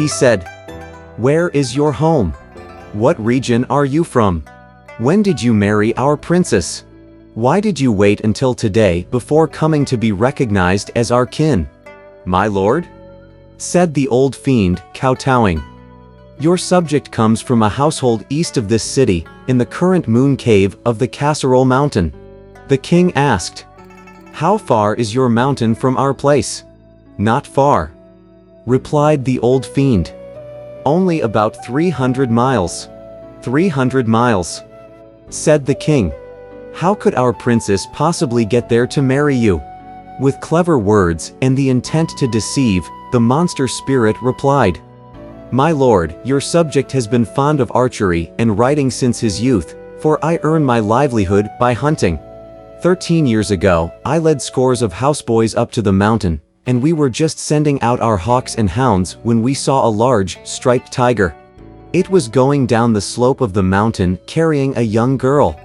He said, "Where is your home? What region are you from? When did you marry our princess? Why did you wait until today before coming to be recognized as our kin?" "My lord," said the old fiend, kowtowing, "your subject comes from a household east of this city, in the current moon cave of the Casserole Mountain." The king asked, "How far is your mountain from our place?" "Not far," replied the old fiend. "Only about 300 miles. 300 miles, said the king. "How could our princess possibly get there to marry you?" With clever words and the intent to deceive, the monster spirit replied, "My lord, your subject has been fond of archery and riding since his youth, for I earn my livelihood by hunting. 13 years ago, I led scores of houseboys up to the mountain, and we were just sending out our hawks and hounds when we saw a large, striped tiger. It was going down the slope of the mountain carrying a young girl.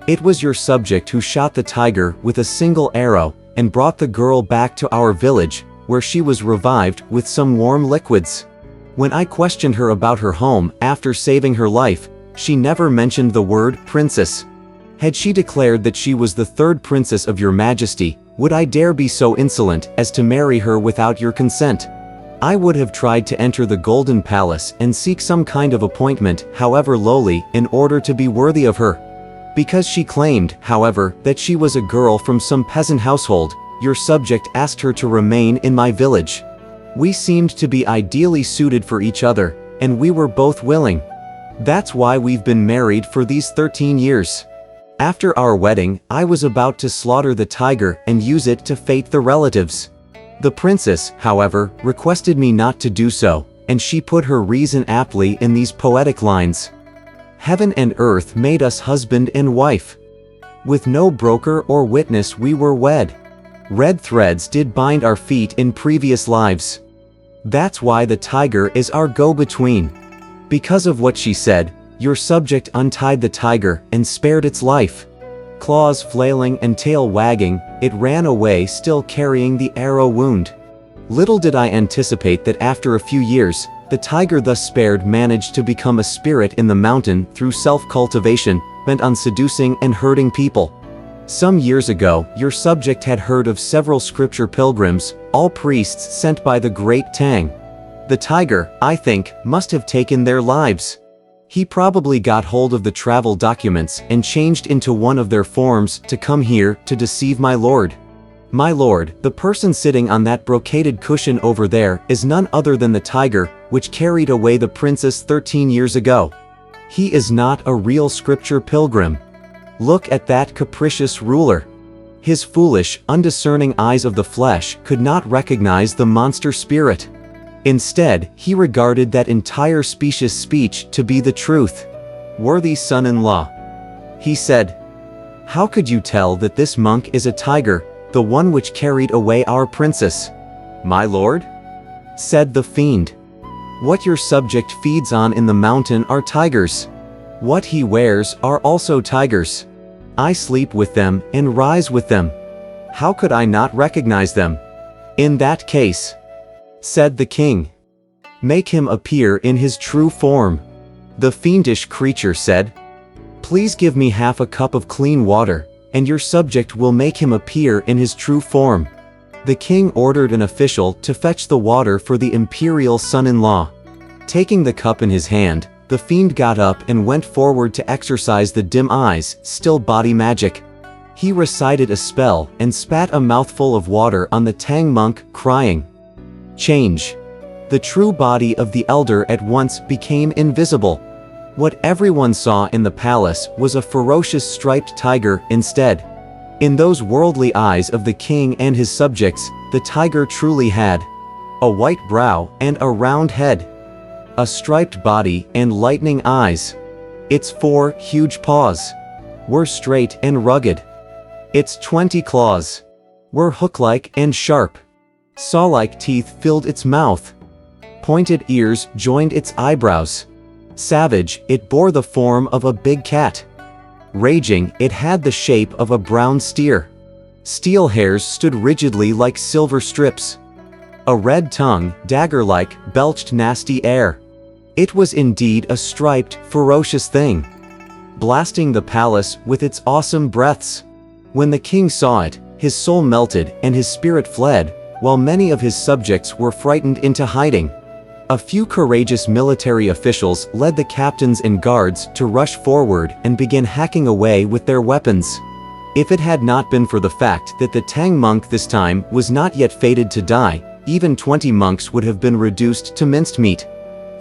It was your subject who shot the tiger with a single arrow and brought the girl back to our village, where she was revived with some warm liquids. When I questioned her about her home after saving her life, she never mentioned the word princess. Had she declared that she was the third princess of your majesty, would I dare be so insolent as to marry her without your consent? I would have tried to enter the Golden Palace and seek some kind of appointment, however lowly, in order to be worthy of her. Because she claimed, however, that she was a girl from some peasant household, your subject asked her to remain in my village. We seemed to be ideally suited for each other, and we were both willing. That's why we've been married for these 13 years. After our wedding, I was about to slaughter the tiger and use it to fate the relatives. The princess, however, requested me not to do so, and she put her reason aptly in these poetic lines. Heaven and earth made us husband and wife. With no broker or witness we were wed. Red threads did bind our feet in previous lives. That's why the tiger is our go-between. Because of what she said, your subject untied the tiger and spared its life. Claws flailing and tail wagging, it ran away still carrying the arrow wound. Little did I anticipate that after a few years, the tiger thus spared managed to become a spirit in the mountain through self-cultivation, bent on seducing and hurting people. Some years ago, your subject had heard of several scripture pilgrims, all priests sent by the great Tang. The tiger, I think, must have taken their lives. He probably got hold of the travel documents and changed into one of their forms to come here to deceive my lord. My lord, the person sitting on that brocaded cushion over there is none other than the tiger, which carried away the princess 13 years ago. He is not a real scripture pilgrim. Look at that capricious ruler. His foolish, undiscerning eyes of the flesh could not recognize the monster spirit. Instead, he regarded that entire specious speech to be the truth. Worthy son-in-law, he said, how could you tell that this monk is a tiger, the one which carried away our princess? My lord, said the fiend, what your subject feeds on in the mountain are tigers. What he wears are also tigers. I sleep with them and rise with them. How could I not recognize them? In that case, said the king, make him appear in his true form. The fiendish creature said, please give me half a cup of clean water, and your subject will make him appear in his true form. The king ordered an official to fetch the water for the imperial son-in-law. Taking the cup in his hand, the fiend got up and went forward to exercise the dim eyes, still body magic. He recited a spell and spat a mouthful of water on the Tang monk, crying, change. The true body of the elder at once became invisible. What everyone saw in the palace was a ferocious striped tiger instead. In those worldly eyes of the king and his subjects, the tiger truly had a white brow and a round head, a striped body and lightning eyes. Its 4 huge paws were straight and rugged. Its 20 claws were hook-like and sharp. Saw-like teeth filled its mouth. Pointed ears joined its eyebrows. Savage, it bore the form of a big cat. Raging, it had the shape of a brown steer. Steel hairs stood rigidly like silver strips. A red tongue, dagger-like, belched nasty air. It was indeed a striped, ferocious thing, blasting the palace with its awesome breaths. When the king saw it, his soul melted and his spirit fled, while many of his subjects were frightened into hiding. A few courageous military officials led the captains and guards to rush forward and begin hacking away with their weapons. If it had not been for the fact that the Tang monk this time was not yet fated to die, even 20 monks would have been reduced to minced meat.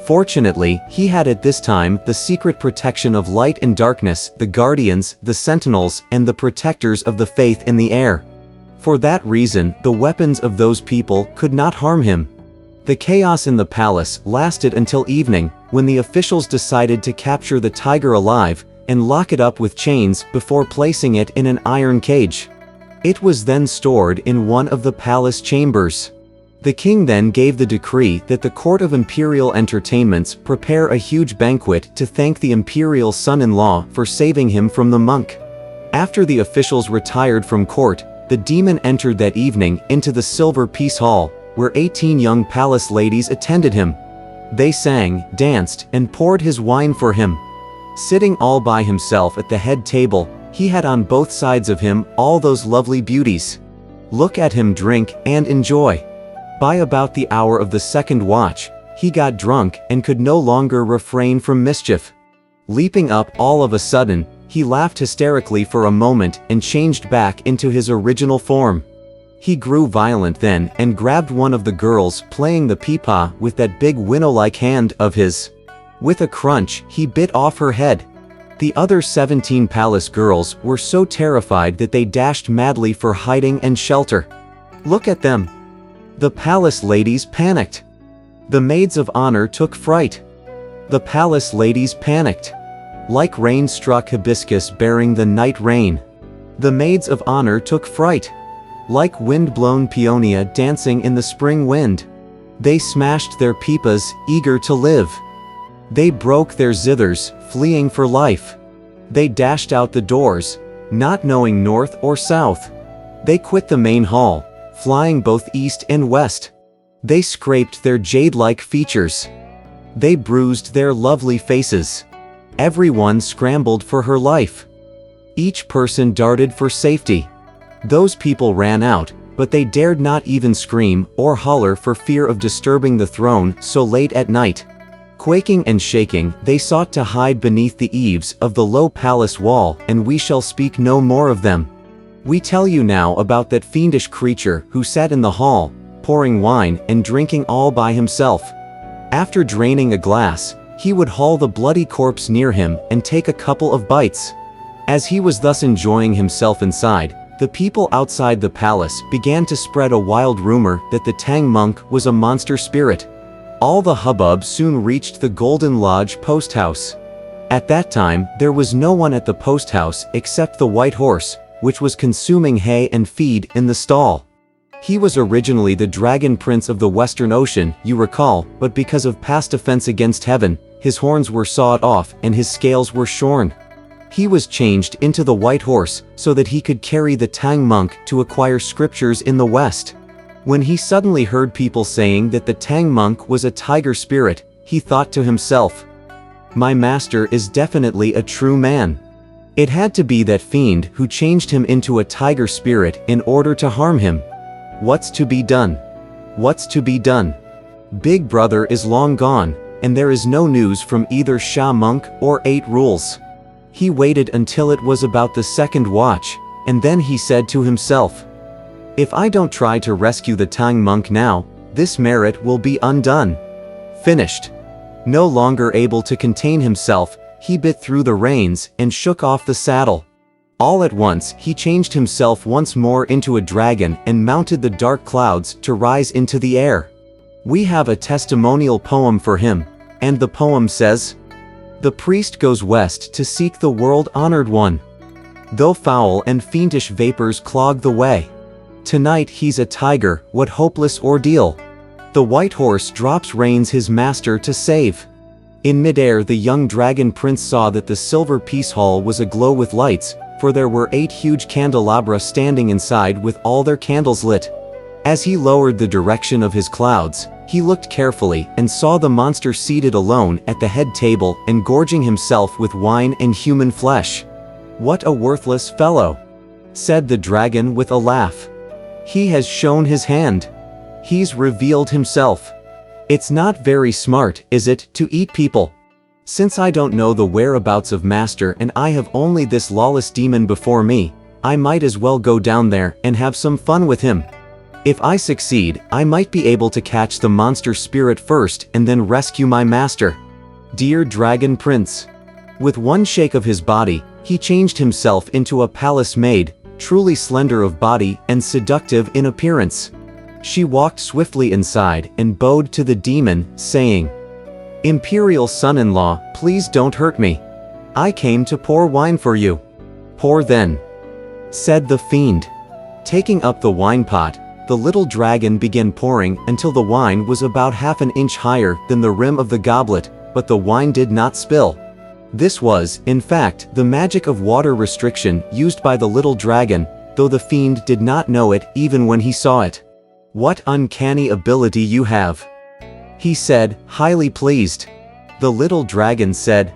Fortunately, he had at this time the secret protection of light and darkness, the guardians, the sentinels, and the protectors of the faith in the air. For that reason, the weapons of those people could not harm him. The chaos in the palace lasted until evening, when the officials decided to capture the tiger alive and lock it up with chains before placing it in an iron cage. It was then stored in one of the palace chambers. The king then gave the decree that the court of imperial entertainments prepare a huge banquet to thank the imperial son-in-law for saving him from the monk. After the officials retired from court, the demon entered that evening into the Silver Peace Hall, where 18 young palace ladies attended him. They sang, danced, and poured his wine for him. Sitting all by himself at the head table, he had on both sides of him all those lovely beauties. Look at him drink and enjoy. By about the hour of the second watch, he got drunk and could no longer refrain from mischief. Leaping up all of a sudden, he laughed hysterically for a moment and changed back into his original form. He grew violent then and grabbed one of the girls playing the pipa with that big winnow-like hand of his. With a crunch, he bit off her head. The other 17 palace girls were so terrified that they dashed madly for hiding and shelter. Look at them. The palace ladies panicked. The maids of honor took fright. The palace ladies panicked. Like rain struck hibiscus bearing the night rain. The maids of honor took fright. Like wind-blown peonia dancing in the spring wind. They smashed their pipas, eager to live. They broke their zithers, fleeing for life. They dashed out the doors, not knowing north or south. They quit the main hall, flying both east and west. They scraped their jade-like features. They bruised their lovely faces. Everyone scrambled for her life. Each person darted for safety. Those people ran out, but they dared not even scream or holler for fear of disturbing the throne so late at night. Quaking and shaking, they sought to hide beneath the eaves of the low palace wall, and we shall speak no more of them. We tell you now about that fiendish creature who sat in the hall, pouring wine and drinking all by himself. After draining a glass, he would haul the bloody corpse near him and take a couple of bites. As he was thus enjoying himself inside, the people outside the palace began to spread a wild rumor that the Tang monk was a monster spirit. All the hubbub soon reached the Golden Lodge post house. At that time, there was no one at the post house except the white horse, which was consuming hay and feed in the stall. He was originally the dragon prince of the Western Ocean, you recall, but because of past offense against heaven, his horns were sawed off and his scales were shorn. He was changed into the white horse so that he could carry the Tang monk to acquire scriptures in the West. When he suddenly heard people saying that the Tang monk was a tiger spirit, he thought to himself, "My master is definitely a true man. It had to be that fiend who changed him into a tiger spirit in order to harm him. What's to be done? What's to be done? Big Brother is long gone, and there is no news from either Sha monk or 8 rules." He waited until it was about the second watch, and then he said to himself, "If I don't try to rescue the Tang monk now, this merit will be undone. Finished." No longer able to contain himself, he bit through the reins and shook off the saddle. All at once, he changed himself once more into a dragon and mounted the dark clouds to rise into the air. We have a testimonial poem for him, and the poem says, "The priest goes west to seek the world-honored one. Though foul and fiendish vapors clog the way. Tonight he's a tiger, what hopeless ordeal. The white horse drops reins his master to save." In midair the young dragon prince saw that the Silver Peace Hall was aglow with lights, for there were 8 huge candelabra standing inside with all their candles lit. As he lowered the direction of his clouds, he looked carefully and saw the monster seated alone at the head table and gorging himself with wine and human flesh. "What a worthless fellow," said the dragon with a laugh. "He has shown his hand. He's revealed himself. It's not very smart, is it, to eat people? Since I don't know the whereabouts of Master and I have only this lawless demon before me, I might as well go down there and have some fun with him. If I succeed, I might be able to catch the monster spirit first and then rescue my master." Dear Dragon Prince. With one shake of his body, he changed himself into a palace maid, truly slender of body and seductive in appearance. She walked swiftly inside and bowed to the demon, saying, "Imperial son-in-law, please don't hurt me. I came to pour wine for you." "Pour then," said the fiend. Taking up the wine pot, the little dragon began pouring until the wine was about half an inch higher than the rim of the goblet, but the wine did not spill. This was, in fact, the magic of water restriction used by the little dragon, though the fiend did not know it even when he saw it. "What uncanny ability you have," he said, highly pleased. The little dragon said,